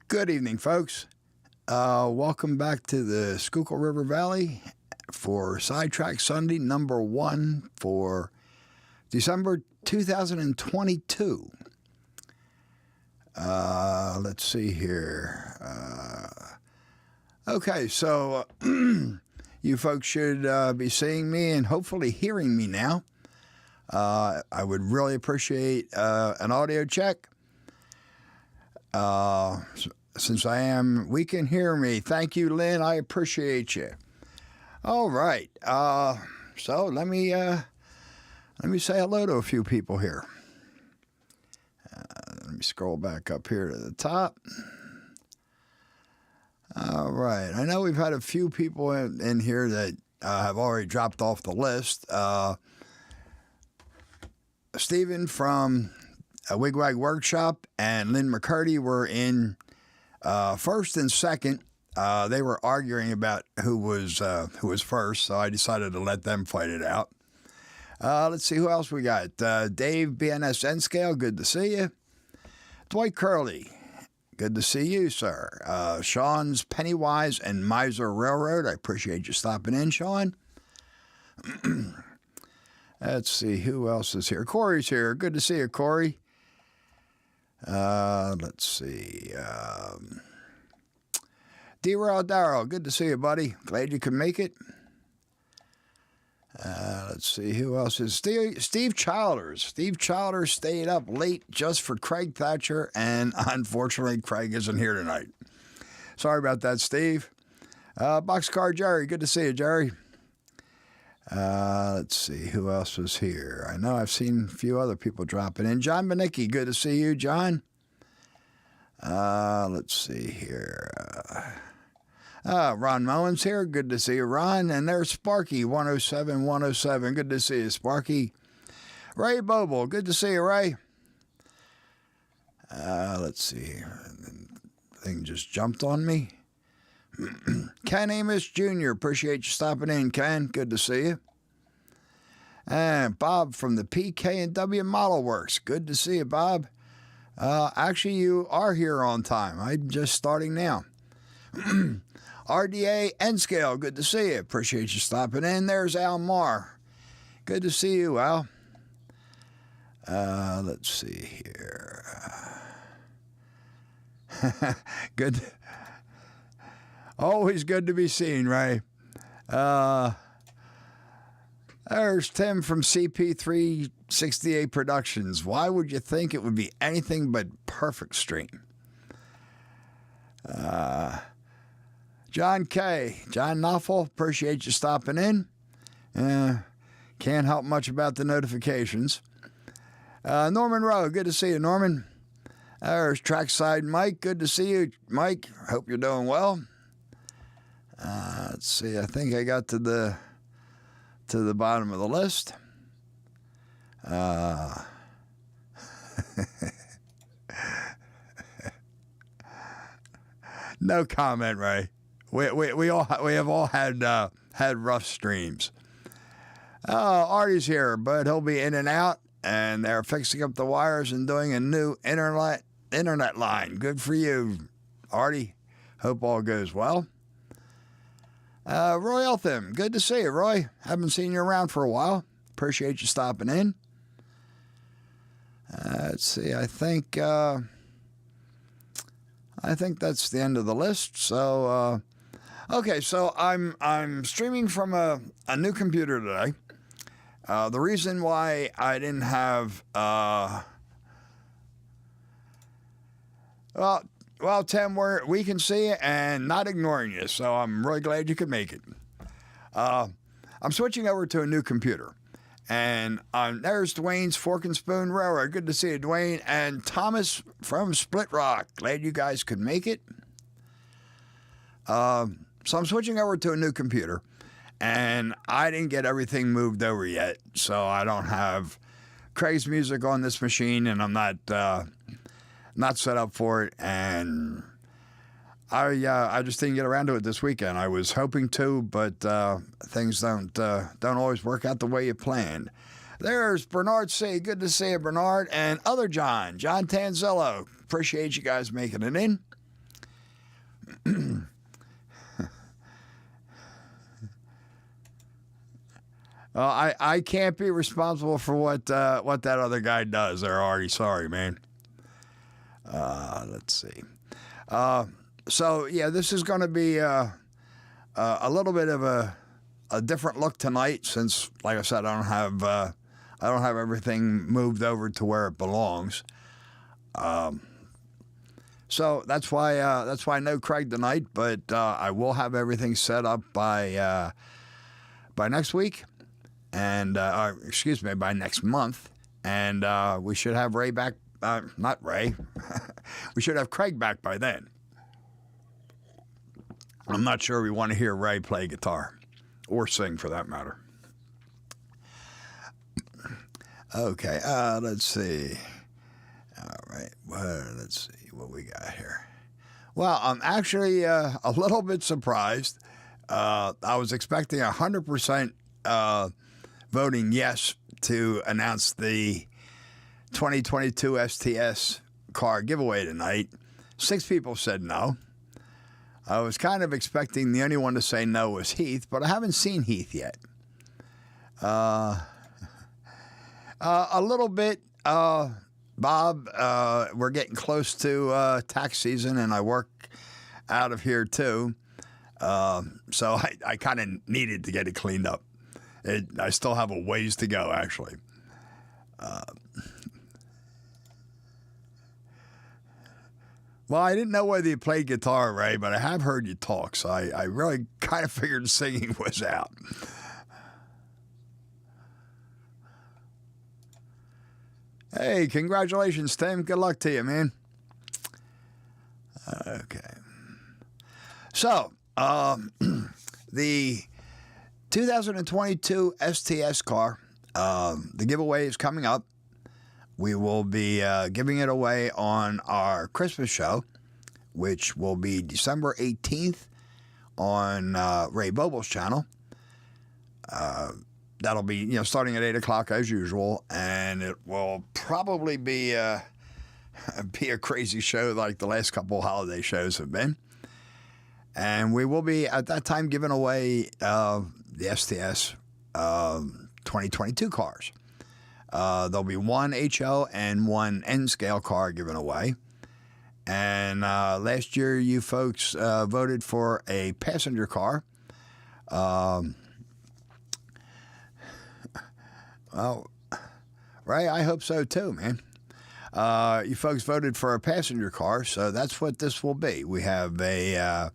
Good evening, folks. Welcome back to the Schuylkill River Valley for Sidetrack Sunday number 1 for December 2022. Let's see here. Okay, so you folks should be seeing me and hopefully hearing me now. I would really appreciate an audio check. Since we can hear me. Thank you, Lynn. I appreciate you. All right. So let me say hello to a few people here. Let me scroll back up here to the top. All right. I know we've had a few people in here that have already dropped off the list. Stephen from Wigwag Workshop and Lynn McCurdy were in first and second. They were arguing about who was first, so I decided to let them fight it out. Let's see who else we got. Dave BNS N-Scale, good to see you. Dwight Curley, good to see you, sir. Sean's Pennywise and Miser Railroad, I appreciate you stopping in, Sean. Let's see who else is here. Corey's here. Good to see you, Corey. Let's see. D-Rail Darrell, good to see you, buddy. Glad you could make it. Let's see who else is Steve Childers. Steve Childers stayed up late just for Craig Thatcher, and unfortunately, Craig isn't here tonight. Sorry about that, Steve. Boxcar Jerry, good to see you, Jerry. Let's see who else was here. I know I've seen a few other people dropping in. John Benicki, good to see you, John. Let's see here. Ron Mullins here, good to see you, Ron. And there's Sparky 107. Good to see you, Sparky. Ray Boble, good to see you, Ray. Let's see. The thing just jumped on me. Ken Amos Jr., appreciate you stopping in, Ken. Good to see you. And Bob from the PK&W Model Works. Good to see you, Bob. Actually, you are here on time. I'm just starting now. RDA N-Scale, good to see you. Appreciate you stopping in. There's Al Marr. Good to see you, Al. Let's see here. Good. Always good to be seen, Ray. There's Tim from CP368 Productions. Why would you think it would be anything but perfect stream? John K. John Knoffel, appreciate you stopping in. Can't help much about the notifications. Norman Rowe, good to see you, Norman. There's Trackside Mike, good to see you, Mike. Hope you're doing well. Let's see, I think I got to the bottom of the list. No comment, Ray. We have all had rough streams. Artie's here, but he'll be in and out, and they're fixing up the wires and doing a new internet line. Good for you, Artie. Hope all goes well. Roy Eltham, good to see you, Roy. Haven't seen you around for a while. Appreciate you stopping in. Let's see, I think that's the end of the list. So, okay, so I'm streaming from a new computer today. The reason why I didn't have well, Tim, we can see you and not ignoring you, so I'm really glad you could make it. I'm switching over to a new computer, and there's Dwayne's Fork and Spoon Railroad. Good to see you, Dwayne. And Thomas from Split Rock. Glad you guys could make it. So I'm switching over to a new computer, and I didn't get everything moved over yet, so I don't have Craig's music on this machine, and I'm not set up for it, and I just didn't get around to it this weekend. I was hoping to, but things don't always work out the way you planned. There's Bernard C. Good to see you, Bernard, and other John Tanzillo. Appreciate you guys making it in. I can't be responsible for what that other guy does. They're already sorry, man. Let's see. So yeah, this is going to be a little bit of a different look tonight, since, like I said, I don't have everything moved over to where it belongs. So that's why no Craig tonight, but I will have everything set up by next week, and excuse me, by next month, and we should have Ray back. Not Ray. We should have Craig back by then. I'm not sure we want to hear Ray play guitar or sing, for that matter. Okay, let's see. All right, well, let's see what we got here. Well, I'm actually a little bit surprised. I was expecting 100% voting yes to announce the 2022 STS car giveaway tonight. 6 people said no. I was kind of expecting the only one to say no was Heath, but I haven't seen Heath yet. A little bit, Bob. We're getting close to tax season, and I work out of here too. So I kind of needed to get it cleaned up. I still have a ways to go, actually. Well, I didn't know whether you played guitar, Ray, but I have heard you talk, so I really kind of figured singing was out. Hey, congratulations, Tim. Good luck to you, man. Okay. So, the 2022 STS car, the giveaway is coming up. We will be giving it away on our Christmas show, which will be December 18th on Ray Boble's channel. That'll be starting at 8 o'clock as usual, and it will probably be a crazy show like the last couple holiday shows have been. And we will be at that time giving away the STS 2022 cars. There'll be one HO and one N-scale car given away. And last year, you folks voted for a passenger car. Well, Ray, I hope so too, man. You folks voted for a passenger car, so that's what this will be. We have a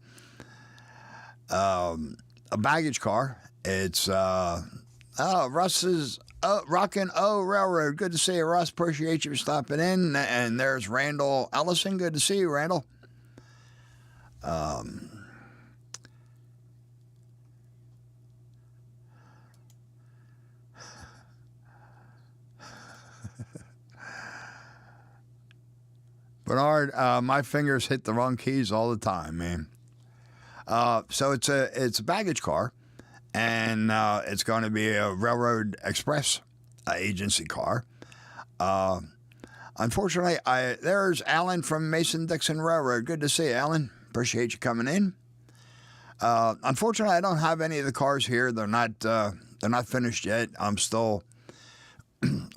baggage car. It's Russ's Rockin' O Railroad. Good to see you, Russ. Appreciate you stopping in. And there's Randall Ellison. Good to see you, Randall. Bernard, my fingers hit the wrong keys all the time, man. So it's a baggage car. And it's going to be a Railroad Express agency car. Unfortunately, there's Alan from Mason-Dixon Railroad. Good to see you, Alan. Appreciate you coming in. Unfortunately, I don't have any of the cars here. They're not finished yet. I'm still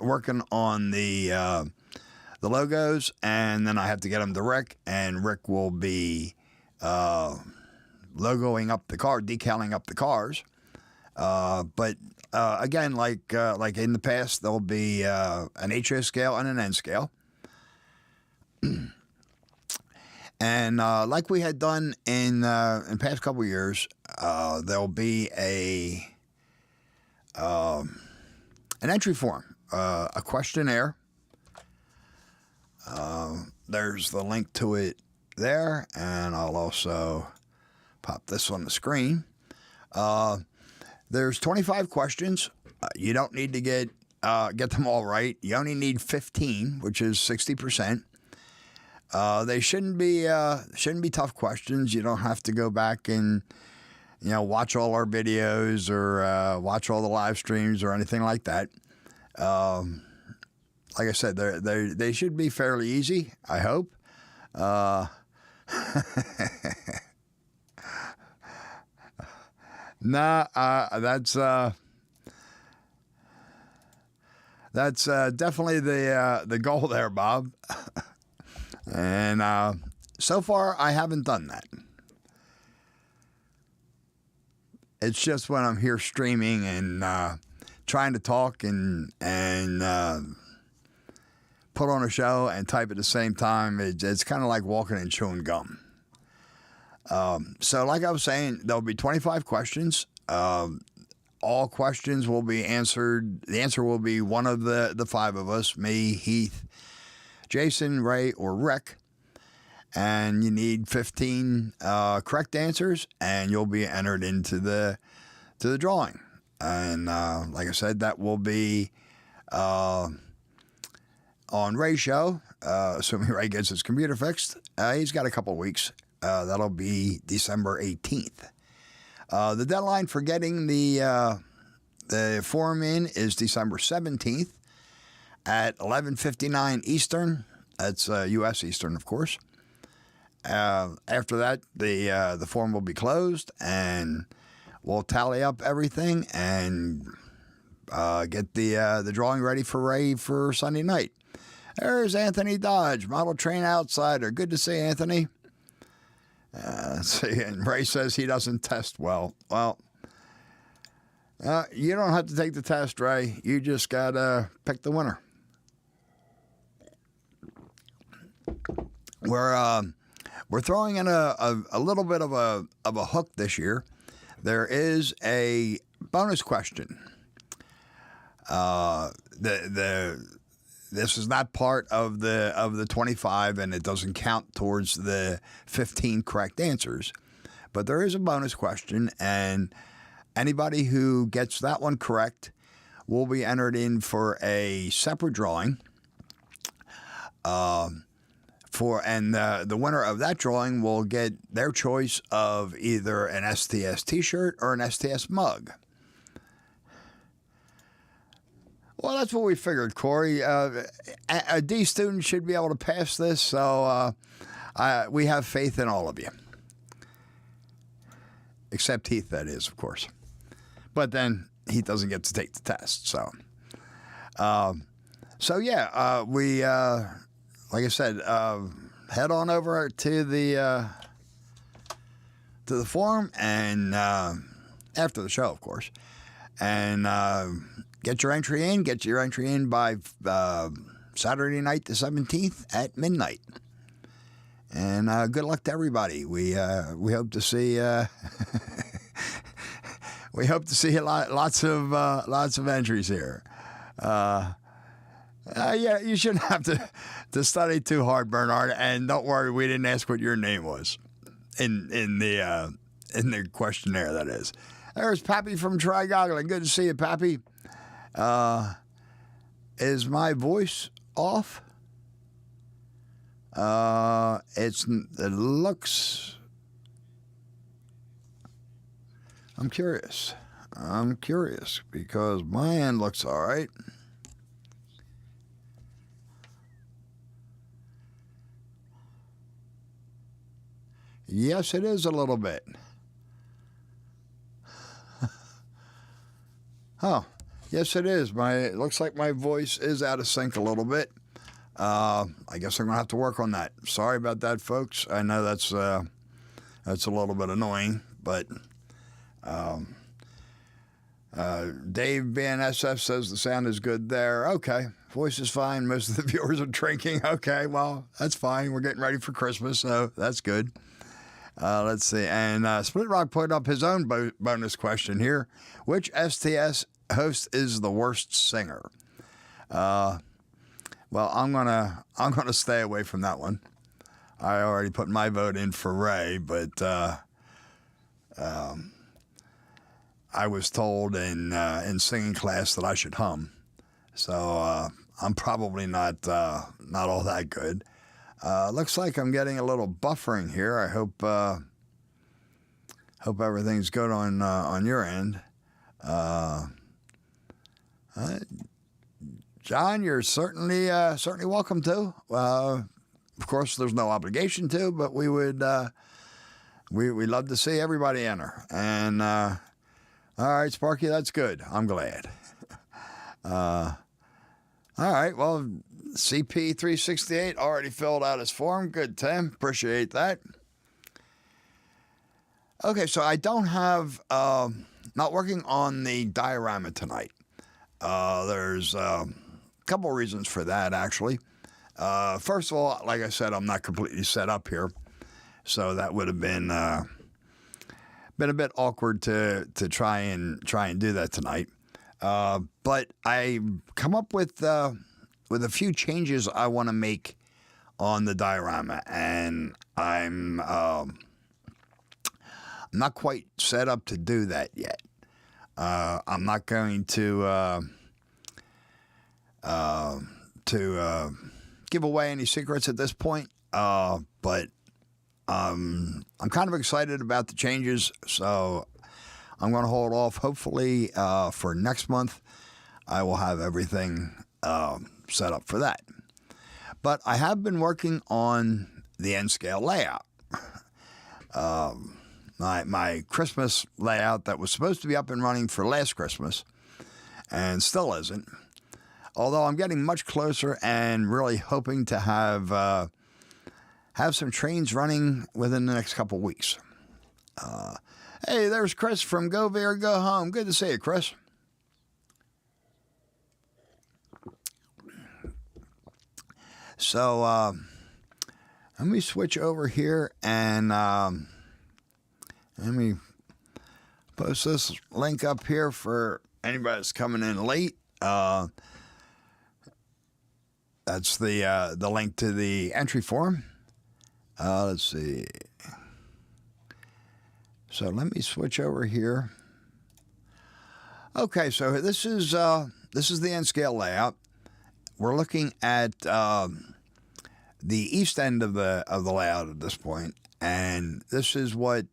working on the logos, and then I have to get them to Rick, and Rick will be logoing up the car, decaling up the cars. But again, like in the past, there'll be an HO scale and an N scale. And like we had done in past couple of years, there'll be an entry form, a questionnaire. There's the link to it there, and I'll also pop this on the screen. There's 25 questions. You don't need to get them all right. You only need 15, which is 60%. They shouldn't be tough questions. You don't have to go back and watch all our videos or watch all the live streams or anything like that. Like I said, they should be fairly easy, I hope. Nah, that's definitely the goal there, Bob. And so far, I haven't done that. It's just when I'm here streaming and trying to talk and put on a show and type at the same time. It's kind of like walking and chewing gum. So like I was saying, there'll be 25 questions. All questions will be answered. The answer will be one of the five of us, me, Heath, Jason, Ray, or Rick. And you need 15 correct answers, and you'll be entered into the drawing. And like I said, that will be on Ray's show, assuming Ray gets his computer fixed. He's got a couple of weeks. That'll be December 18th. The deadline for getting the form in is December 17th at 11:59 Eastern. That's U.S. Eastern, of course. After that, the form will be closed, and we'll tally up everything and get the drawing ready for Ray for Sunday night. There's Anthony Dodge, model train outsider. Good to see Anthony. Let's see, and Ray says he doesn't test well. Well, you don't have to take the test, Ray. You just got to pick the winner. We're throwing in a little bit of a hook this year. There is a bonus question. This is not part of the 25, and it doesn't count towards the 15 correct answers. But there is a bonus question, and anybody who gets that one correct will be entered in for a separate drawing. The winner of that drawing will get their choice of either an STS T-shirt or an STS mug. Well, that's what we figured, Corey. A D student should be able to pass this, so we have faith in all of you. Except Heath, that is, of course. But then he doesn't get to take the test, so. We, like I said, head on over to the forum and after the show, of course, and get your entry in. Get your entry in by Saturday night, the 17th at midnight. And good luck to everybody. We hope to see we hope to see lots of entries here. Yeah, you shouldn't have to study too hard, Bernard. And don't worry, we didn't ask what your name was in the questionnaire. That is. There's Pappy from Trigoggling. Good to see you, Pappy. Is my voice off? It looks. I'm curious because my end looks all right. Yes, it is a little bit. Oh, yes, it is. It looks like my voice is out of sync a little bit. I guess I'm gonna have to work on that. Sorry about that, folks. I know that's a little bit annoying, but Dave BNSF says the sound is good there. Okay, voice is fine. Most of the viewers are drinking. Okay, well, that's fine. We're getting ready for Christmas, so that's good. Let's see. And Split Rock put up his own bonus question here. Which STS host is the worst singer? Well, I'm gonna stay away from that one. I already put my vote in for Ray, but I was told in singing class that I should hum, so I'm probably not all that good. Looks like I'm getting a little buffering here. I hope everything's good on your end. John, you're certainly welcome to. Of course, there's no obligation to, but we would we'd love to see everybody enter. And All right, Sparky, that's good. I'm glad. All right, well, CP368 already filled out his form. Good, Tim. Appreciate that. Okay, so I don't have, not working on the diorama tonight. There's a couple of reasons for that, actually. First of all, like I said, I'm not completely set up here, so that would have been a bit awkward to try and do that tonight. But I come up with a few changes I want to make on the diorama, and I'm not quite set up to do that yet. I'm not going to give away any secrets at this point, but I'm kind of excited about the changes, so I'm going to hold off. Hopefully, for next month, I will have everything set up for that. But I have been working on the N-scale layout. My Christmas layout that was supposed to be up and running for last Christmas and still isn't. Although I'm getting much closer and really hoping to have some trains running within the next couple weeks. Hey, there's Chris from Go Bear Go Home. Good to see you, Chris. So let me switch over here and let me post this link up here for anybody that's coming in late. That's the link to the entry form. Let's see. So let me switch over here. Okay, so this is the N-scale layout. We're looking at the east end of the layout at this point, and this is what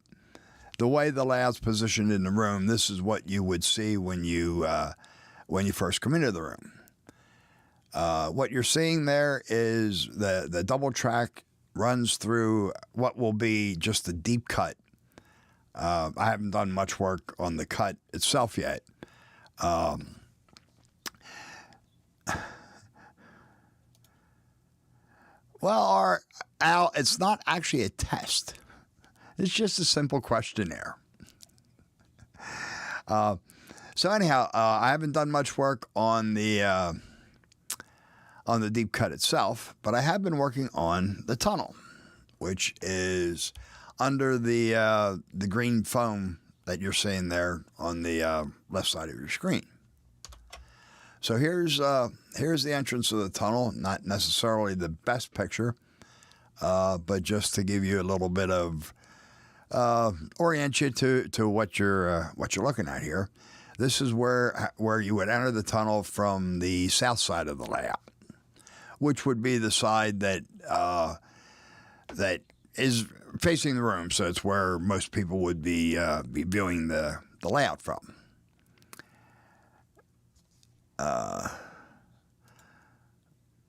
the way the layout's positioned in the room. This is what you would see when you first come into the room. What you're seeing there is the double track runs through what will be just a deep cut. I haven't done much work on the cut itself yet. Well, Al, it's not actually a test. It's just a simple questionnaire. So anyhow, I haven't done much work on the deep cut itself, but I have been working on the tunnel, which is under the green foam that you're seeing there on the left side of your screen. So here's the entrance of the tunnel. Not necessarily the best picture, but just to give you a little bit of orient you to what you're looking at here. This is where you would enter the tunnel from the south side of the layout, which would be the side that is facing the room. So it's where most people would be viewing the layout from.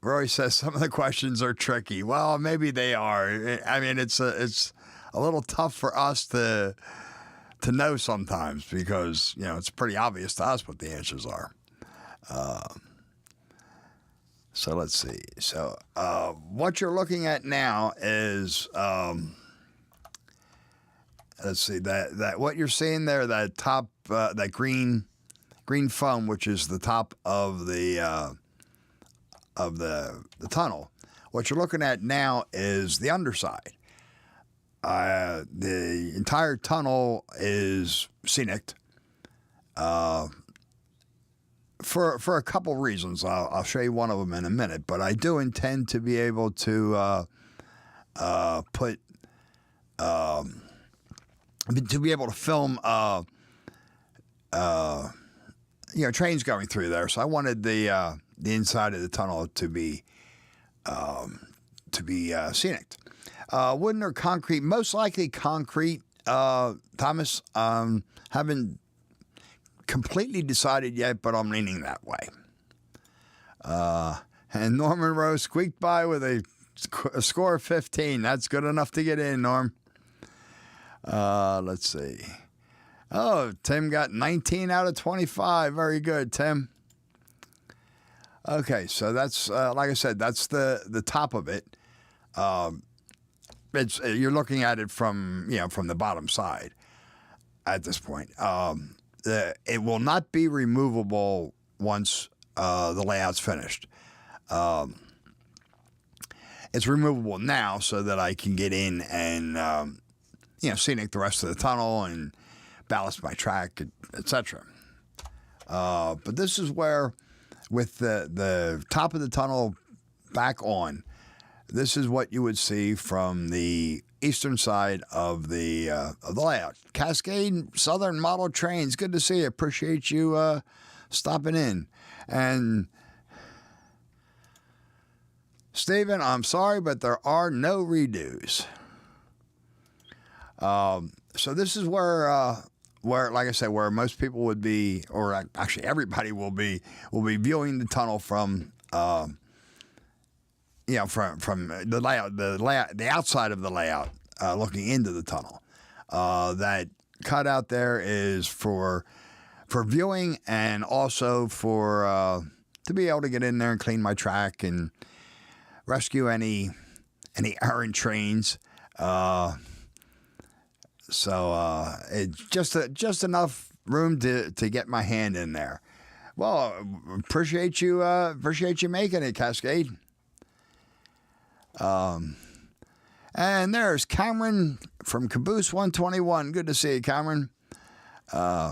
Roy says some of the questions are tricky. Well, maybe they are. I mean, it's a little tough for us to know sometimes because, you know, it's pretty obvious to us what the answers are. So let's see. So what you're looking at now is, let's see, that what you're seeing there, that top, that green foam, which is the top of the tunnel. What you're looking at now is the underside. The entire tunnel is scenic for a couple reasons. I'll show you one of them in a minute, but I do intend to be able to film trains going through there. So I wanted the inside of the tunnel to be scenic. Wooden or concrete? Most likely concrete. Thomas, haven't completely decided yet, but I'm leaning that way. And Norman Rose squeaked by with a score of 15. That's good enough to get in, Norm. Let's see. Oh, Tim got 19 out of 25. Very good, Tim. Okay, so that's like I said, that's the top of it. It's you're looking at it from from the bottom side at this point. It will not be removable once the layout's finished. It's removable now so that I can get in and scenic the rest of the tunnel and ballast my track, etc. But this is where, with the top of the tunnel back on, this is what you would see from the eastern side of the layout. Cascade Southern Model Trains, good to see you. Appreciate you stopping in. And Stephen, I'm sorry, but there are no redos. So this is where, like I said, where most people would be, or actually everybody will be viewing the tunnel from, from the layout, the outside of the layout, looking into the tunnel. That cutout there is for viewing, and also for to be able to get in there and clean my track and rescue any errant trains. So it's just enough room to get my hand in there. Well, appreciate you making it, Cascade. And there's Cameron from Caboose 121. Good to see you, Cameron. I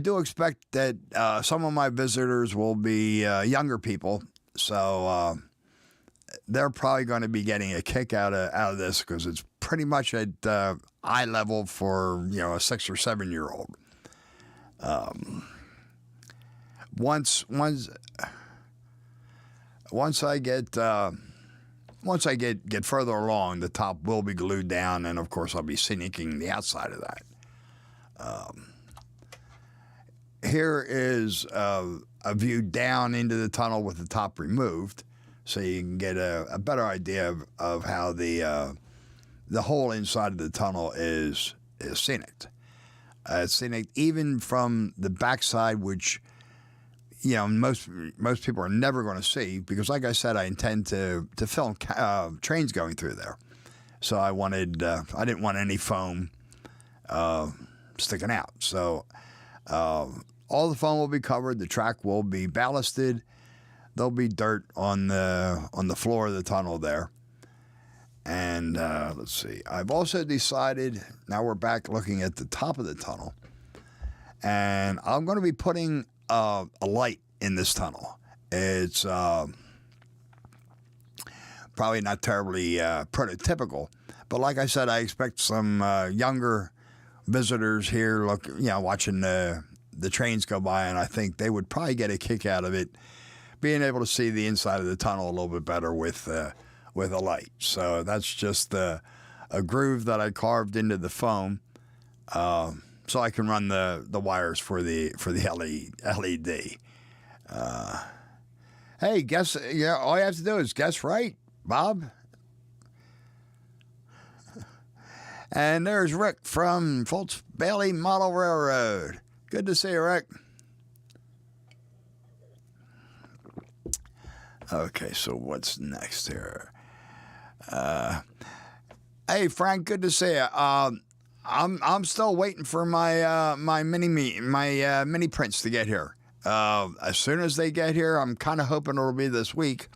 do expect that some of my visitors will be younger people, so they're probably going to be getting a kick out of this, because it's pretty much at eye level for a 6 or 7 year old. Once I get further along, the top will be glued down, and of course I'll be scenicking the outside of that. Here is a view down into the tunnel with the top removed, so you can get a better idea of how the whole inside of the tunnel is scenic. It's scenic even from the backside, which most people are never going to see, because, like I said, I intend to film trains going through there. So I didn't want any foam sticking out. So all the foam will be covered. The track will be ballasted. There'll be dirt on the floor of the tunnel there. And let's see. I've also decided, now we're back looking at the top of the tunnel, and I'm going to be putting a light in this tunnel. It's probably not terribly prototypical, but like I said, I expect some younger visitors here watching the trains go by, and I think they would probably get a kick out of it, being able to see the inside of the tunnel a little bit better with a light. So that's just a groove that I carved into the foam, so I can run the wires for the LED. Hey, guess, all you have to do is guess right, Bob. And there's Rick from Fultz Bailey Model Railroad. Good to see you, Rick. Okay, so what's next here? Hey, Frank, good to see you. I'm still waiting for my mini prints to get here. As soon as they get here, I'm kind of hoping it'll be this week.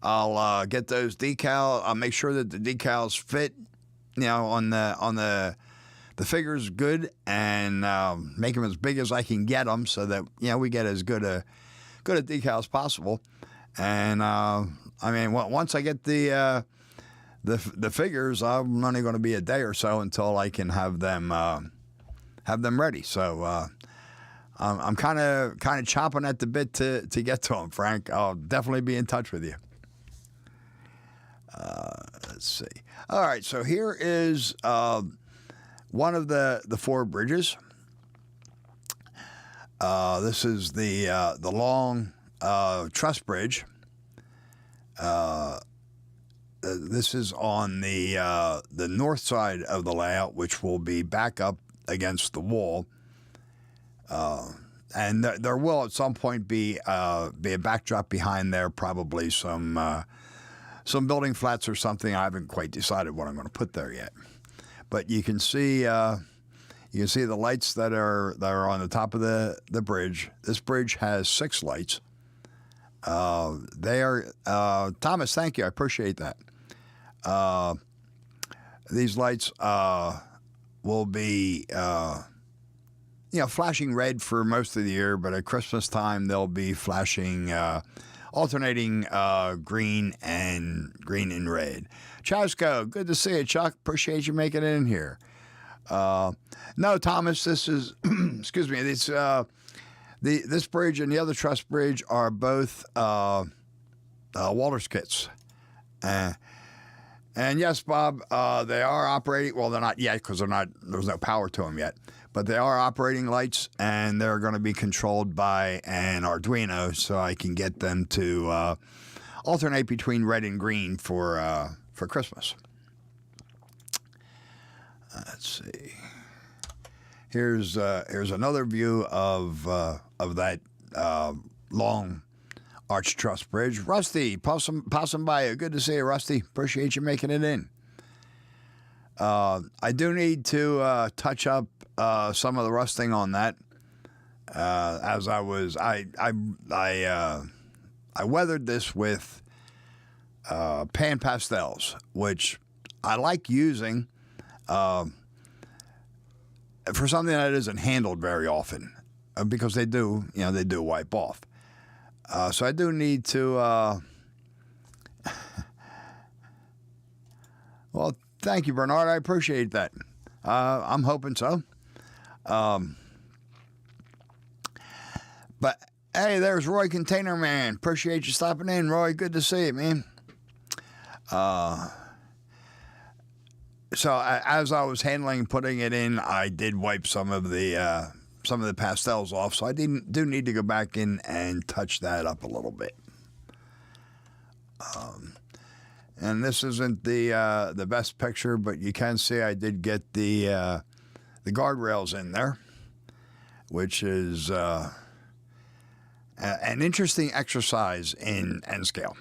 I'll get those decals. I'll make sure that the decals fit, on the figures good, and make them as big as I can get them, so that we get as good a decal as possible. And once I get the figures, I'm only going to be a day or so until I can have them ready. So I'm kind of chomping at the bit to get to them, Frank. I'll definitely be in touch with you. Let's see. All right, so here is one of the four bridges. This is the long truss bridge. This is on the north side of the layout, which will be back up against the wall. And there will at some point be a backdrop behind there, probably some building flats or something. I haven't quite decided what I'm going to put there yet. But you can see the lights that are on the top of the bridge. This bridge has 6 lights. They are Thomas. Thank you. I appreciate that. These lights will be flashing red for most of the year, but at Christmas time they'll be flashing alternating green and red. Chasco, good to see you, Chuck. Appreciate you making it in here. No, Thomas, this is excuse me. This bridge and the other truss bridge are both Walters kits. And yes, Bob, they are operating. Well, they're not yet because there's no power to them yet. But they are operating lights, and they're going to be controlled by an Arduino, so I can get them to alternate between red and green for Christmas. Let's see. Here's another view of that long arch truss bridge. Rusty, possum by you. Good to see you, Rusty. Appreciate you making it in. I do need to touch up some of the rusting on that. As I weathered this with pan pastels, which I like using for something that isn't handled very often, because they do wipe off. So I do need to. Well, thank you, Bernard. I appreciate that. I'm hoping so. But hey, there's Roy Container Man. Appreciate you stopping in, Roy. Good to see you, man. So as I was putting it in, I did wipe some of the pastels off. So I do need to go back in and touch that up a little bit. And this isn't the best picture, but you can see I did get the guardrails in there, which is an interesting exercise in N scale.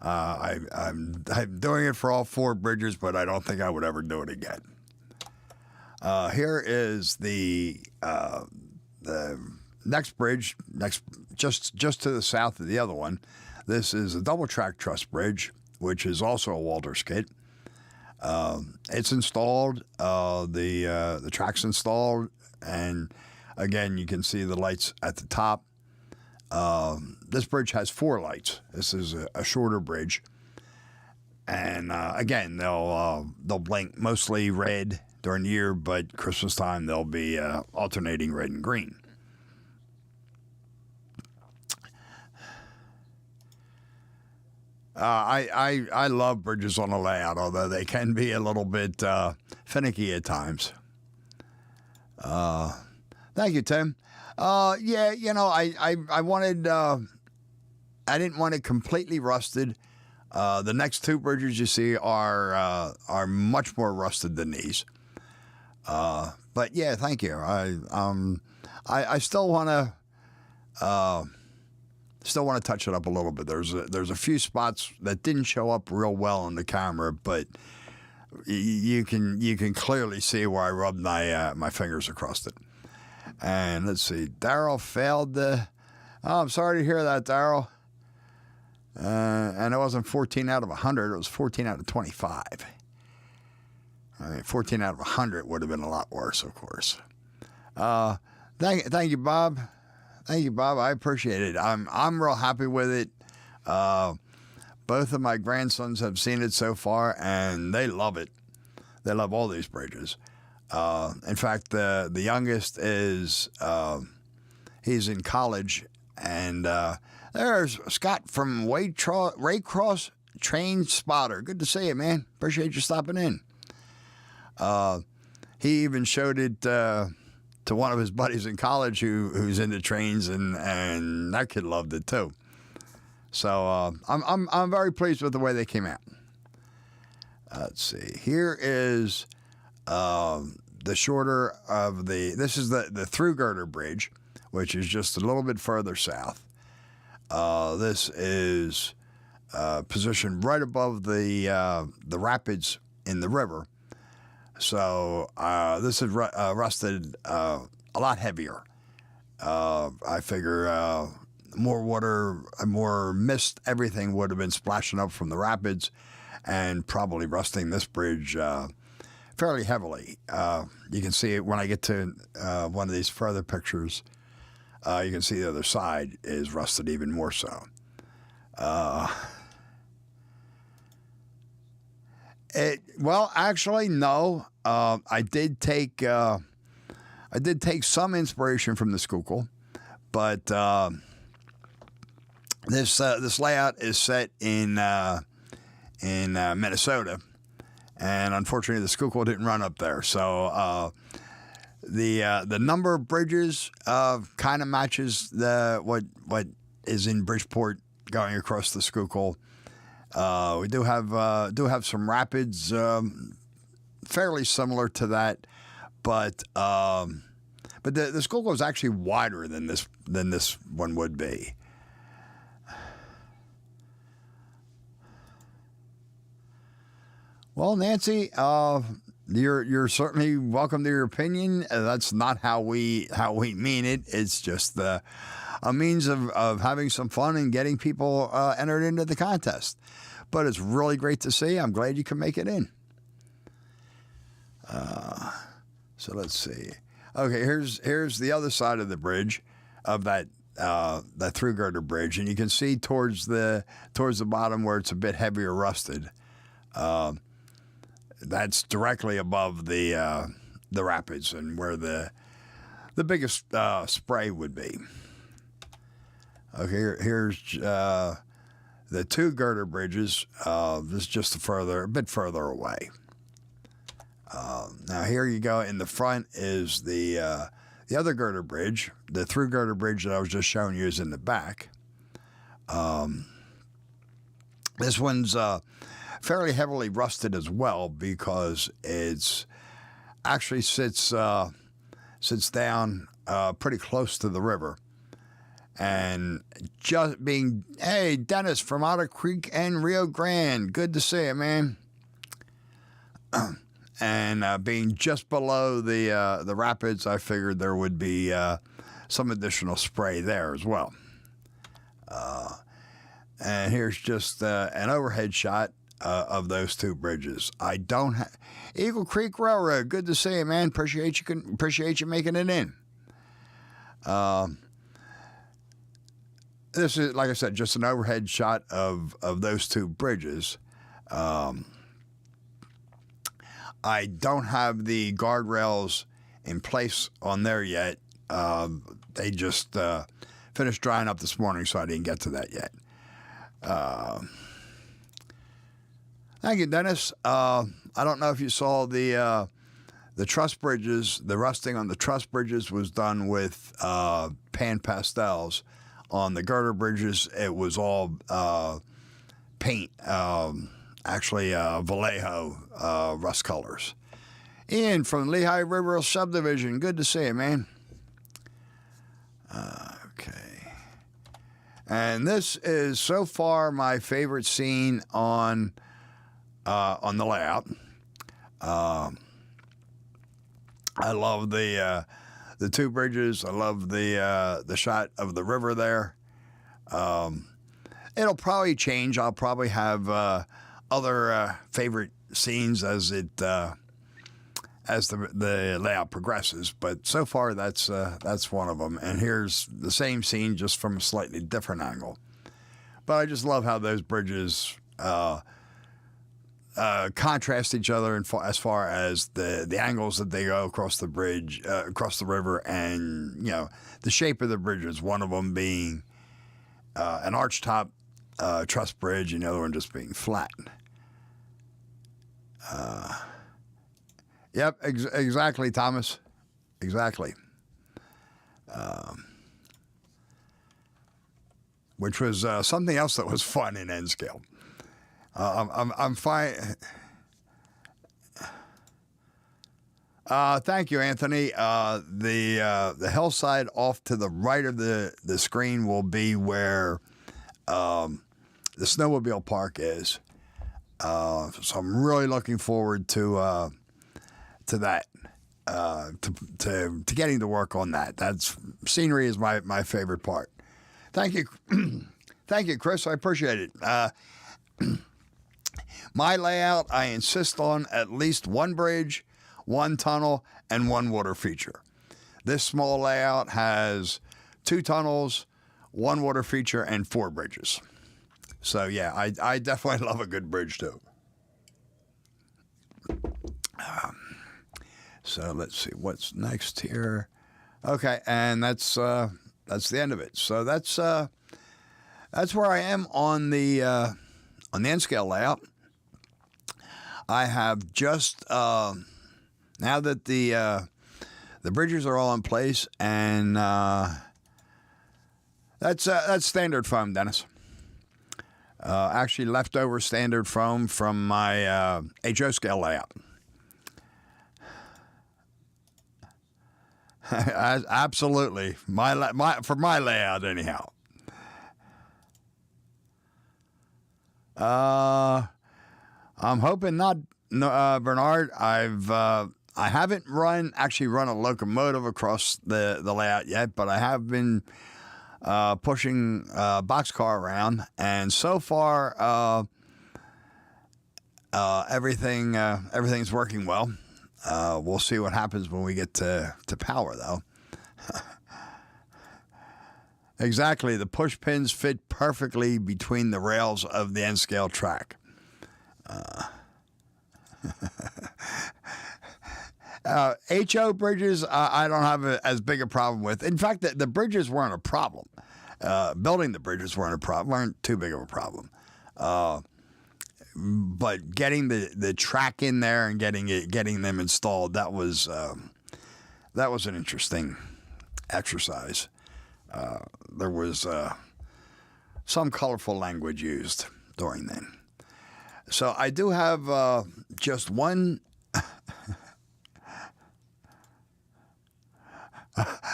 I'm doing it for all 4 bridges, but I don't think I would ever do it again. Here is the next bridge, just to the south of the other one. This is a double track truss bridge, which is also a Walters kit. It's installed. The track's installed, and again, you can see the lights at the top. This bridge has 4 lights. This is a shorter bridge, and again, they'll blink mostly red during the year, but Christmas time they'll be alternating red and green. I love bridges on a layout, although they can be a little bit finicky at times. Thank you, Tim. Yeah, I wanted. I didn't want it completely rusted. The next 2 bridges you see are much more rusted than these. But yeah, thank you. I still want to. Still want to touch it up a little bit. There's a few spots that didn't show up real well on the camera, but you can clearly see where I rubbed my fingers across it. And let's see, Daryl failed the. Oh, I'm sorry to hear that, Daryl. And it wasn't 14 out of 100. It was 14 out of 25. I mean, 14 out of 100 would have been a lot worse, of course. Thank you, Bob. Thank you, Bob. I appreciate it. I'm real happy with it. Both of my grandsons have seen it so far, and they love it. They love all these bridges. In fact, the youngest is he's in college, and there's Scott from Waycross Train Spotter. Good to see you, man. Appreciate you stopping in. He even showed it to one of his buddies in college who's into trains, and that kid loved it too. So I'm very pleased with the way they came out. Let's see. Here is the shorter of this is the through girder bridge, which is just a little bit further south. This is positioned right above the rapids in the river. So this is rusted a lot heavier. I figure more water, more mist, everything would have been splashing up from the rapids and probably rusting this bridge fairly heavily. You can see it when I get to one of these further pictures. You can see the other side is rusted even more so. Well, actually, no. I did take some inspiration from the Schuylkill, but this layout is set in Minnesota, and unfortunately, the Schuylkill didn't run up there. So the number of bridges kind of matches what is in Bridgeport going across the Schuylkill. We do have some rapids fairly similar to that, but the Schuylkill is actually wider than this one would be. Well, Nancy, you're certainly welcome to your opinion. That's not how we mean it. It's just a means of having some fun and getting people entered into the contest. But it's really great to see. I'm glad you can make it in. So let's see. Okay, here's the other side of the bridge, of that through girder bridge, and you can see towards the bottom where it's a bit heavier rusted. That's directly above the rapids and where the biggest spray would be. Okay, here's the two girder bridges. This is just a bit further away. Now here you go. In the front is the other girder bridge. The through girder bridge that I was just showing you is in the back. This one's fairly heavily rusted as well because it's actually sits down pretty close to the river. And just being, hey, Dennis from Otter Creek and Rio Grande, good to see you, man. And being just below the rapids, I figured there would be some additional spray there as well. And here's just an overhead shot of those two bridges. I don't have Eagle Creek Railroad. Good to see you, man. Appreciate you making it in. This is, like I said, just an overhead shot of those two bridges. I don't have the guardrails in place on there yet. They just finished drying up this morning, so I didn't get to that yet. Thank you, Dennis. I don't know if you saw the truss bridges. The rusting on the truss bridges was done with pan pastels. On the girder bridges, it was all paint, actually Vallejo rust colors. Ian from Lehigh River Subdivision. Good to see you, man. Okay. And this is so far my favorite scene on the layout. I love the two bridges. I love the shot of the river there. It'll probably change. I'll probably have other favorite scenes as the layout progresses. But so far, that's one of them. And here's the same scene, just from a slightly different angle. But I just love how those bridges contrast each other as far as the angles that they go across the bridge, across the river, and the shape of the bridges. One of them being an archtop truss bridge, and the other one just being flat. Yep, exactly, Thomas. Exactly. Which was something else that was fun in N scale. I'm fine. Thank you, Anthony. The hillside off to the right of the screen will be where the snowmobile park is. So I'm really looking forward to that. To getting to work on that. That's scenery is my favorite part. Thank you, thank you, Chris. I appreciate it. My layout, I insist on at least one bridge, one tunnel, and one water feature. This small layout has 2 tunnels, 1 water feature, and 4 bridges. So yeah, I definitely love a good bridge too. So let's see what's next here. Okay, and that's the end of it. So that's where I am on the N scale layout. I have just now that the bridges are all in place, and that's standard foam, Dennis. Actually, leftover standard foam from my HO scale layout. Absolutely, for my layout anyhow. I'm hoping not, Bernard. I haven't actually run a locomotive across the layout yet, but I have been pushing a boxcar around, and so far everything's working well. We'll see what happens when we get to power, though. Exactly. The push pins fit perfectly between the rails of the N-scale track. HO bridges, I don't have as big a problem with. In fact, the bridges weren't a problem. Building the bridges weren't too big of a problem. But getting the track in there and getting them installed, that was an interesting exercise. There was some colorful language used during then. So I do have just one.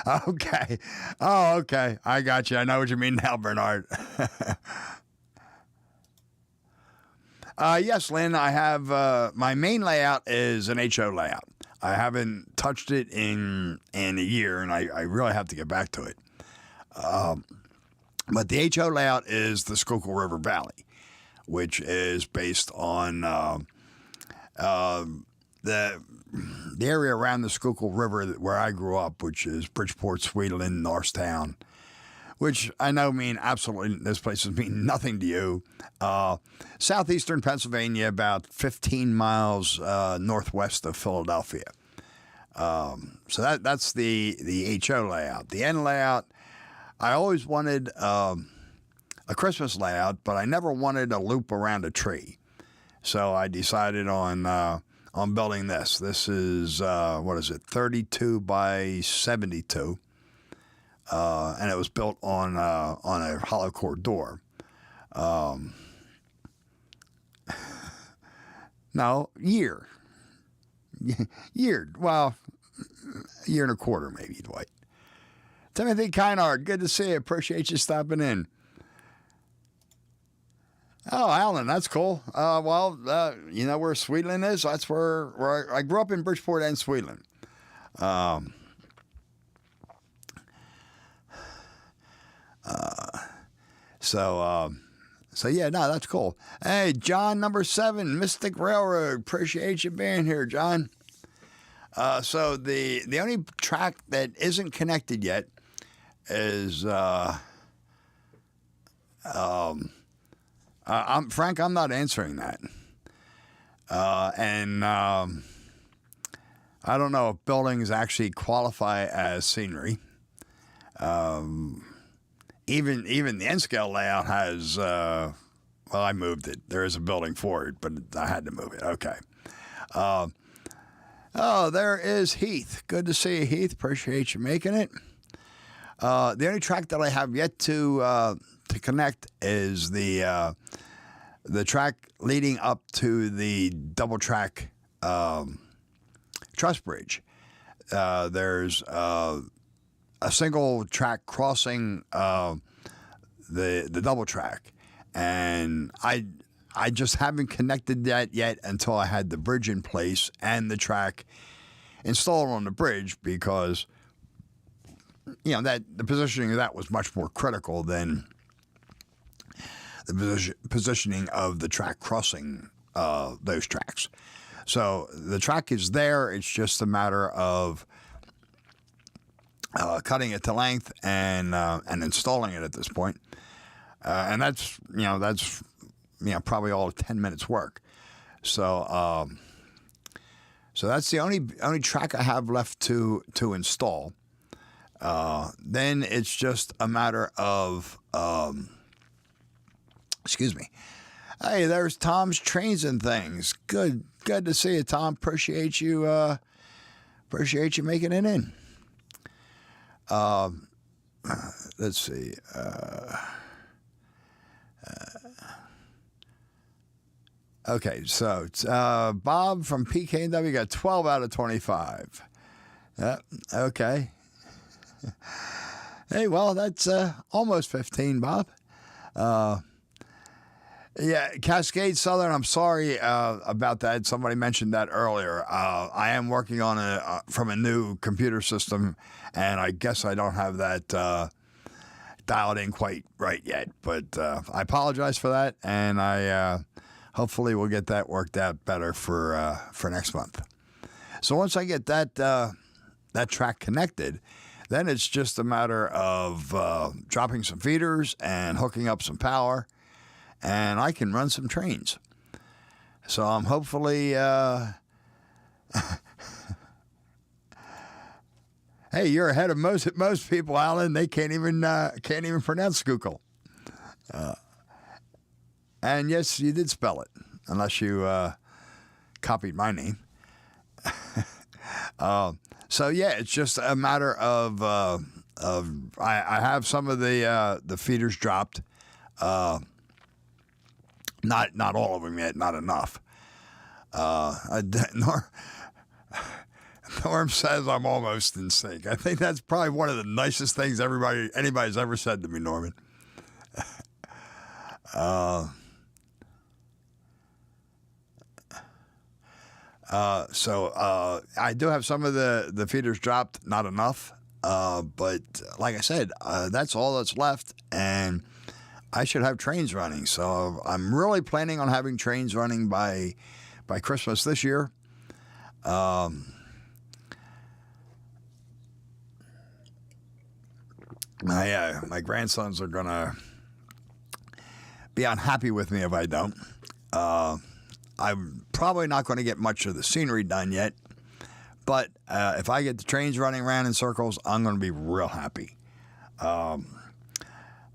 Okay. Oh, okay. I got you. I know what you mean now, Bernard. Yes, Lynn, I have my main layout is an HO layout. I haven't touched it in a year, and I really have to get back to it. But the HO layout is the Schuylkill River Valley, which is based on the area around the Schuylkill River where I grew up, which is Bridgeport, Sweetland, Norristown, which I know those places mean nothing to you. Southeastern Pennsylvania, about 15 miles northwest of Philadelphia. So that's the HO layout. The N layout, I always wanted a Christmas layout, but I never wanted a loop around a tree. So I decided on building this. This is, 32 by 72. And it was built on a hollow core door. No, year. Well, a year and a quarter maybe, Dwight. Timothy Kynard, good to see you. Appreciate you stopping in. Oh, Alan, that's cool. You know where Sweetland is? That's where I grew up in Bridgeport and Sweetland. So yeah, no, that's cool. Hey, John, number 7, Mystic Railroad. Appreciate you being here, John. So the only track that isn't connected yet is Frank. I'm not answering that, and I don't know if buildings actually qualify as scenery. Even the N-scale layout has, I moved it. There is a building for it, but I had to move it. Okay. There is Heath. Good to see you, Heath. Appreciate you making it. The only track that I have yet to connect is the track leading up to the double track truss bridge. there's a single track crossing the double track, and I just haven't connected that yet until I had the bridge in place and the track installed on the bridge, because that the positioning of that was much more critical than the positioning of the track crossing those tracks. So the track is there. It's just a matter of cutting it to length and installing it at this point. And that's probably all of 10 minutes work. So that's the only track I have left to install. Then it's just a matter of excuse me. Hey, there's Tom's Trains and Things. Good to see you, Tom. Appreciate you making it in. Let's see. Okay, so Bob from PKW got 12 out of 25. Okay. Hey, well, that's almost 15, Bob. Yeah, Cascade Southern, I'm sorry about that. Somebody mentioned that earlier. I am working on from a new computer system, and I guess I don't have that dialed in quite right yet. But I apologize for that, and I hopefully will get that worked out better for next month. So once I get that track connected, then it's just a matter of dropping some feeders and hooking up some power, and I can run some trains. So I'm hopefully, hey, you're ahead of most people, Alan. They can't even pronounce Schuylkill. And yes, you did spell it, unless you copied my name. So yeah, it's just a matter of I have some of the feeders dropped. Not all of them yet, not enough. Norm says I'm almost in sync. I think that's probably one of the nicest things anybody's ever said to me, Norman. So I do have some of the feeders dropped, not enough. But like I said, that's all that's left, and I should have trains running. So I'm really planning on having trains running by Christmas this year. My grandsons are gonna be unhappy with me if I don't. I'm probably not going to get much of the scenery done yet, but if I get the trains running around in circles, I'm going to be real happy.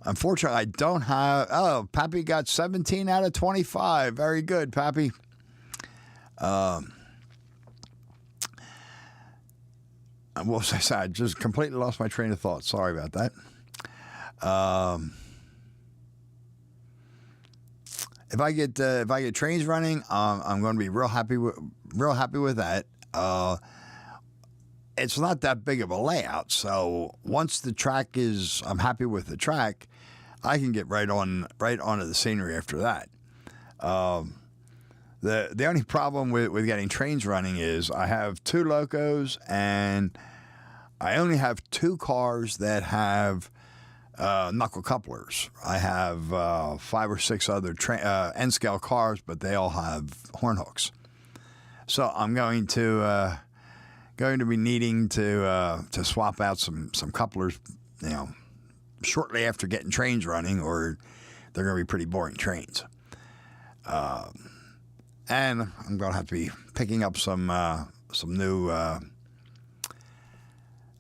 Unfortunately, I don't have... Oh, Pappy got 17 out of 25. Very good, Pappy. I just completely lost my train of thought. Sorry about that. If I get trains running, I'm going to be real happy with that. It's not that big of a layout, so once the track I'm happy with the track, I can get right onto the scenery after that. The only problem with getting trains running is I have 2 locos, and I only have 2 cars that have knuckle couplers. I have 5 or 6 other N-scale cars, but they all have horn hooks. So I'm going to be needing to swap out some couplers, shortly after getting trains running, or they're going to be pretty boring trains. And I'm going to have to be picking up some new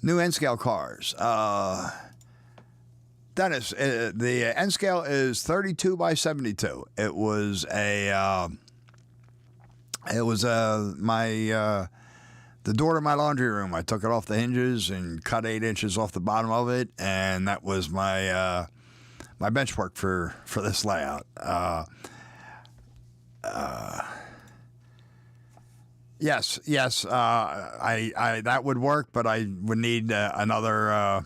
N-scale cars. Dennis, the N-scale is 32 by 72. It was the door to my laundry room. I took it off the hinges and cut 8 inches off the bottom of it, and that was my benchmark for this layout. Yes. I that would work, but I would need another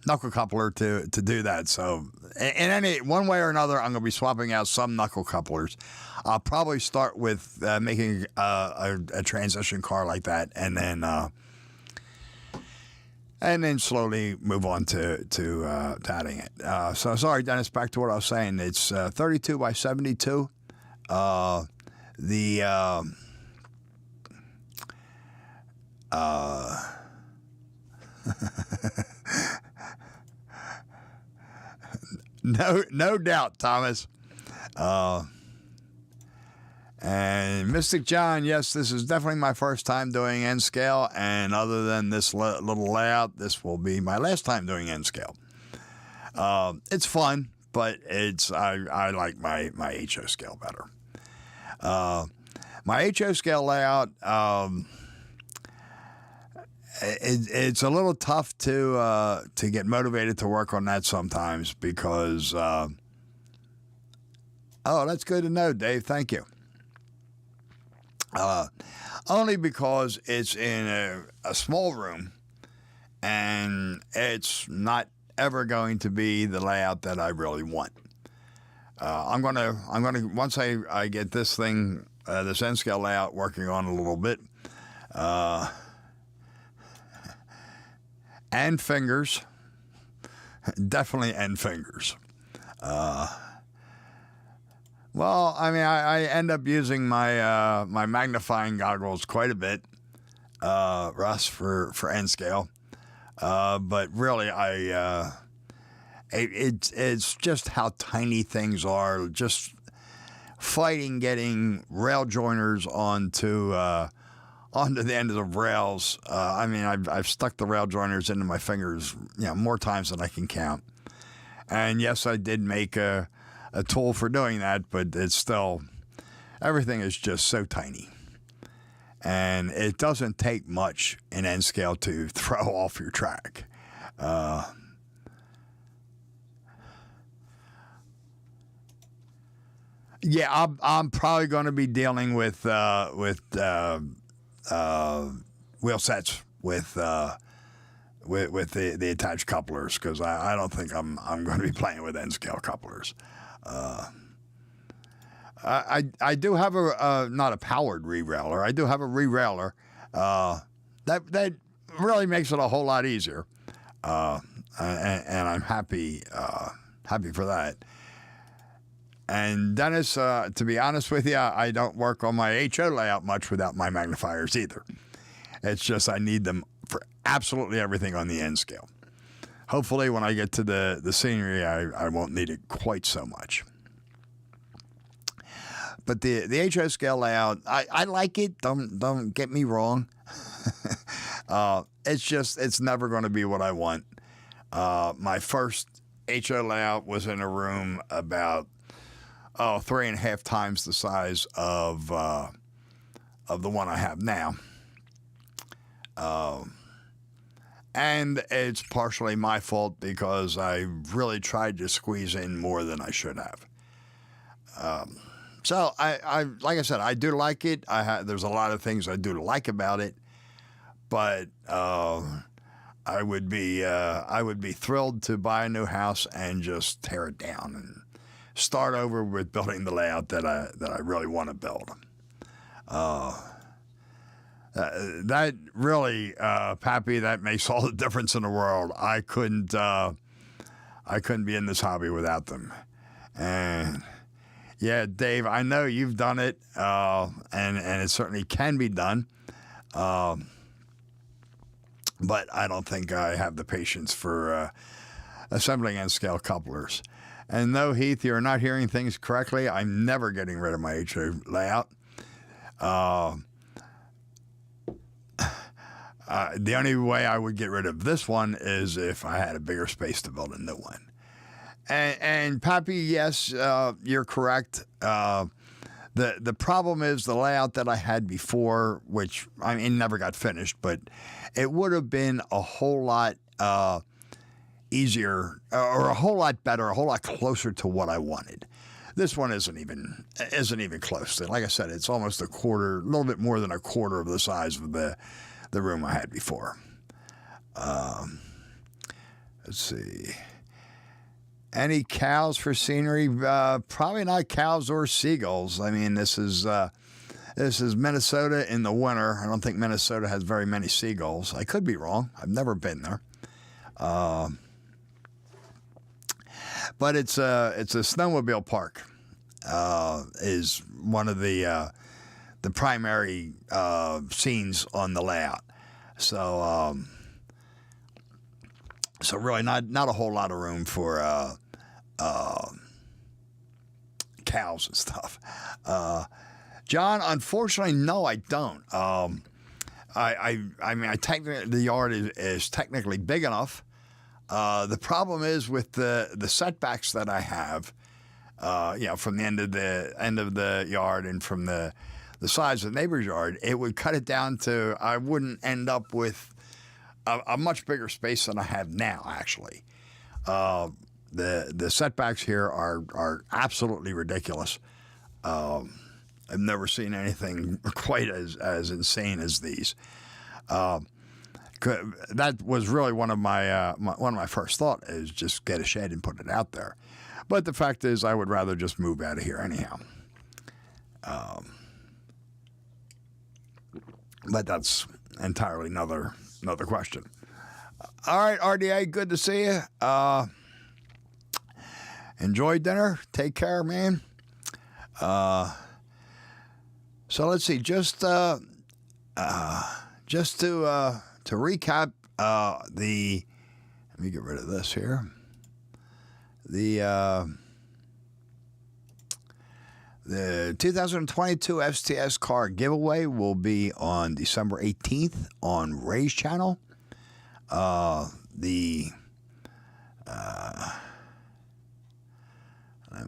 knuckle coupler to do that. So, in any one way or another, I'm going to be swapping out some knuckle couplers. I'll probably start with making a transition car like that, and then slowly move on to adding it. So sorry, Dennis. Back to what I was saying. It's 32 by 72. No doubt, Thomas. And Mystic John, yes, this is definitely my first time doing N scale, and other than this little layout, this will be my last time doing N scale. It's fun, but I like my HO scale better. My HO scale layout, it's a little tough to get motivated to work on that sometimes because. Oh, that's good to know, Dave. Thank you. Only because it's in a small room, and it's not ever going to be the layout that I really want. I'm gonna once I get this thing, this N scale layout working on a little bit, and fingers, definitely end fingers. Well, I mean, I end up using my my magnifying goggles quite a bit, Russ, for N scale. But really, it's just how tiny things are. Just fighting getting rail joiners onto the end of the rails. I mean, I've stuck the rail joiners into my fingers, more times than I can count. And yes, I did make a tool for doing that, but it's still, everything is just so tiny. And it doesn't take much in N scale to throw off your track. Yeah, I'm probably going to be dealing with wheel sets with the attached couplers, because I don't think I'm going to be playing with N scale couplers. I do have not a powered re-railer. I do have a re-railer that really makes it a whole lot easier, and I'm happy for that. And Dennis, to be honest with you, I don't work on my HO layout much without my magnifiers either. It's just I need them for absolutely everything on the N scale. Hopefully, when I get to the scenery, I won't need it quite so much. But the HO scale layout, I like it. Don't get me wrong. It's never going to be what I want. My first HO layout was in a room about 3.5 times the size of the one I have now. And it's partially my fault because I really tried to squeeze in more than I should have. So I like I said, I do like it. There's a lot of things I do like about it, but I would be thrilled to buy a new house and just tear it down and start over with building the layout that I really want to build. That really, Pappy, that makes all the difference in the world. I couldn't be in this hobby without them. And yeah, Dave, I know you've done it, and it certainly can be done. But I don't think I have the patience for assembling N scale couplers. And no, Heath, you're not hearing things correctly. I'm never getting rid of my HO layout. The only way I would get rid of this one is if I had a bigger space to build a new one. And Pappy, yes, you're correct. The problem is the layout that I had before, which I mean never got finished, but it would have been a whole lot easier or a whole lot better, a whole lot closer to what I wanted. This one isn't even close to it. Like I said, it's almost a little bit more than a quarter of the size of the room I had before. Let's see. Any cows for scenery? Probably not cows or seagulls. I mean, this is Minnesota in the winter. I don't think Minnesota has very many seagulls. I could be wrong. I've never been there. But it's a snowmobile park. Is one of the primary scenes on the layout. So really not a whole lot of room for cows and stuff. John, unfortunately, no, I don't. I mean, technically the yard is technically big enough. The problem is with the setbacks that I have, from the end of the yard and from the size of the neighbor's yard, it would cut it down to I wouldn't end up with a much bigger space than I have now. Actually, the setbacks here are absolutely ridiculous. I've never seen anything quite as insane as these. That was really one of my first thought is just get a shed and put it out there. But the fact is, I would rather just move out of here anyhow. But that's entirely another question. All right, RDA, good to see you. Enjoy dinner. Take care, man. So let's see. Just to recap, let me get rid of this here. The 2022 STS car giveaway will be on December 18th on Ray's channel. Let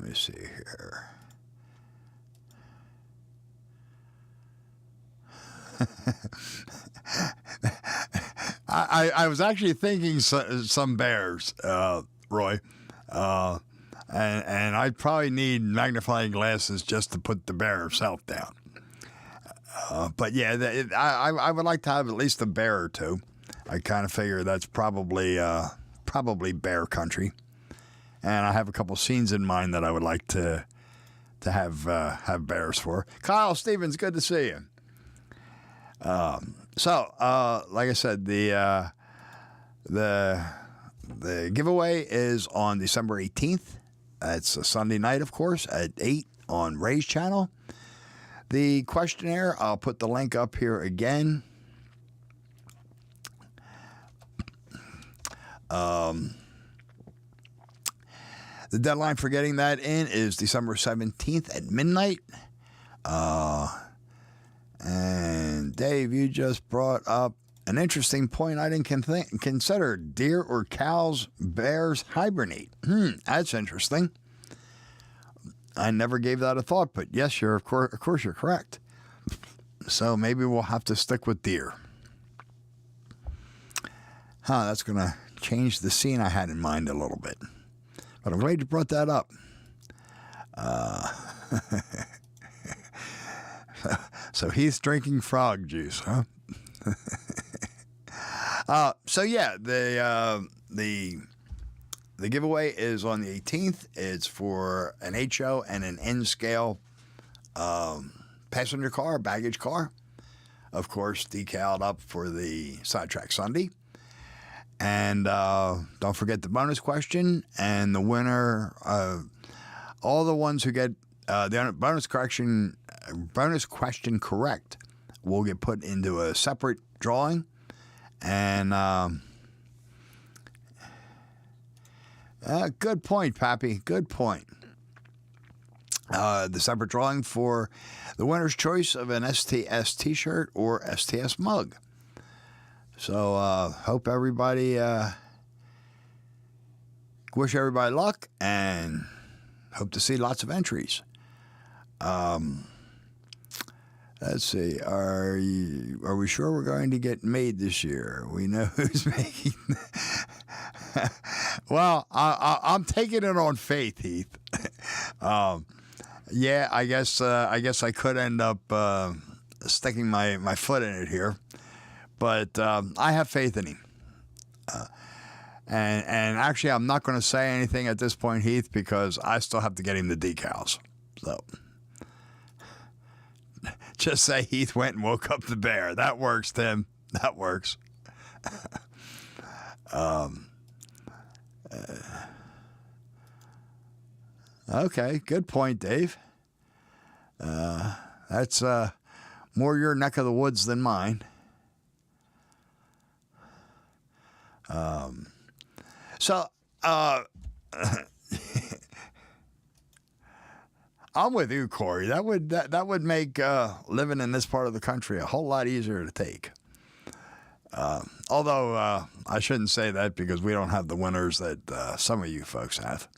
me see here. I was actually thinking some bears, Roy, and I'd probably need magnifying glasses just to put the bear himself down. But yeah, I would like to have at least a bear or two. I kind of figure that's probably bear country, and I have a couple scenes in mind that I would like to have bears for. Kyle Stevens, good to see you. Like I said, the giveaway is on December 18th. It's a Sunday night, of course, at 8 on Ray's channel. The questionnaire, I'll put the link up here again. The deadline for getting that in is December 17th at midnight. And Dave, you just brought up an interesting point I didn't consider. Deer or cows, bears hibernate. That's interesting. I never gave that a thought, but yes, of course you're correct. So maybe we'll have to stick with deer. That's going to change the scene I had in mind a little bit. But I'm glad you brought that up. So Heath's drinking frog juice, huh? So yeah, the giveaway is on the 18th. It's for an HO and an N scale passenger car, baggage car. Of course, decaled up for the Sidetrack Sunday. And don't forget the bonus question. And the winner, all the ones who get the bonus question correct will get put into a separate drawing. And good point, Pappy. Good point. The separate drawing for the winner's choice of an STS t-shirt or STS mug. So hope everybody, wish everybody luck and hope to see lots of entries. Let's see. Are we sure we're going to get made this year? We know who's making. Well, I'm taking it on faith, Heath. Yeah, I guess I could end up sticking my foot in it here, but I have faith in him. And actually, I'm not going to say anything at this point, Heath, because I still have to get him the decals. So just say Heath went and woke up the bear. That works, Tim. That works. Okay, good point, Dave. That's more your neck of the woods than mine. So I'm with you, Corey. That would make living in this part of the country a whole lot easier to take. Although I shouldn't say that because we don't have the winters that some of you folks have.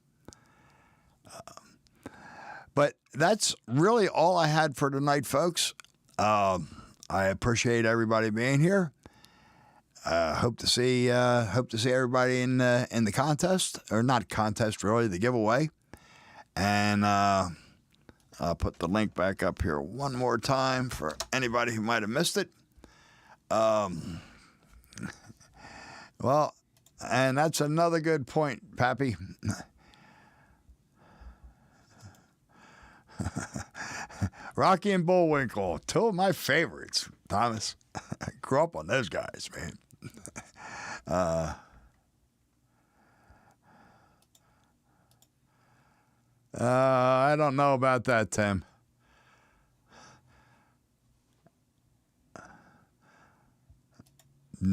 But that's really all I had for tonight, folks. I appreciate everybody being here. Hope to see everybody in the contest, or not contest really, the giveaway. And I'll put the link back up here one more time for anybody who might have missed it. Well, and that's another good point, Pappy. Rocky and Bullwinkle, two of my favorites, Thomas. I grew up on those guys, man. I don't know about that, Tim.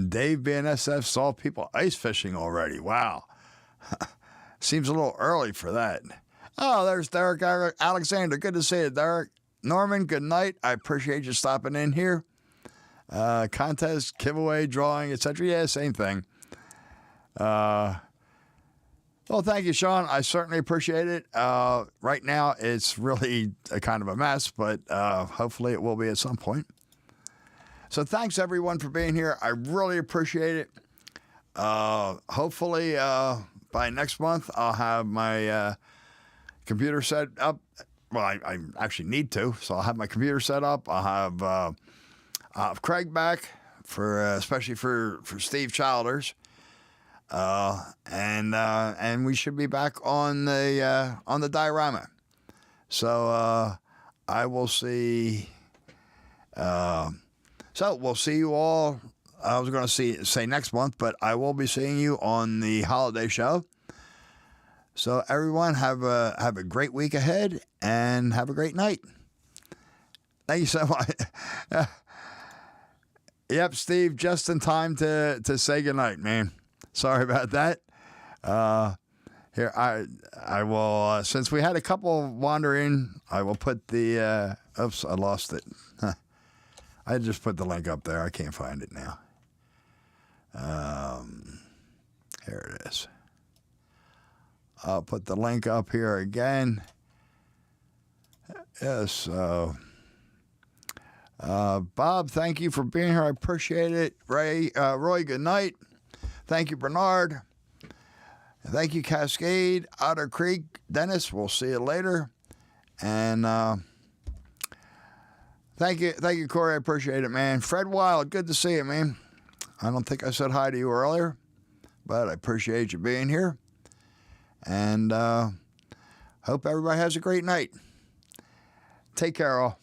Dave BNSF saw people ice fishing already. Wow. Seems a little early for that. Oh, there's Derek Alexander. Good to see you, Derek. Norman, good night. I appreciate you stopping in here. Contest, giveaway, drawing, etc. Yeah, same thing. Well, thank you, Sean. I certainly appreciate it. Right now, it's really a kind of a mess, but hopefully it will be at some point. So thanks, everyone, for being here. I really appreciate it. Hopefully, by next month, I'll have my computer set up. Well, I actually need to, so I'll have my computer set up. I'll have Craig back for especially for Steve Childers, and we should be back on the diorama. So I will see. So we'll see you all. I was going to say next month, but I will be seeing you on the holiday show. So everyone have a great week ahead and have a great night. Thank you so much. Yep, Steve, just in time to say goodnight, man. Sorry about that. Here I will since we had a couple wander in, I will put the oops, I lost it. I just put the link up there. I can't find it now. Here it is. I'll put the link up here again. Yes. Bob, thank you for being here. I appreciate it. Roy, good night. Thank you, Bernard. Thank you, Cascade, Otter Creek. Dennis, we'll see you later. And thank you, Corey. I appreciate it, man. Fred Wild, good to see you, man. I don't think I said hi to you earlier, but I appreciate you being here. And hope everybody has a great night. Take care, all.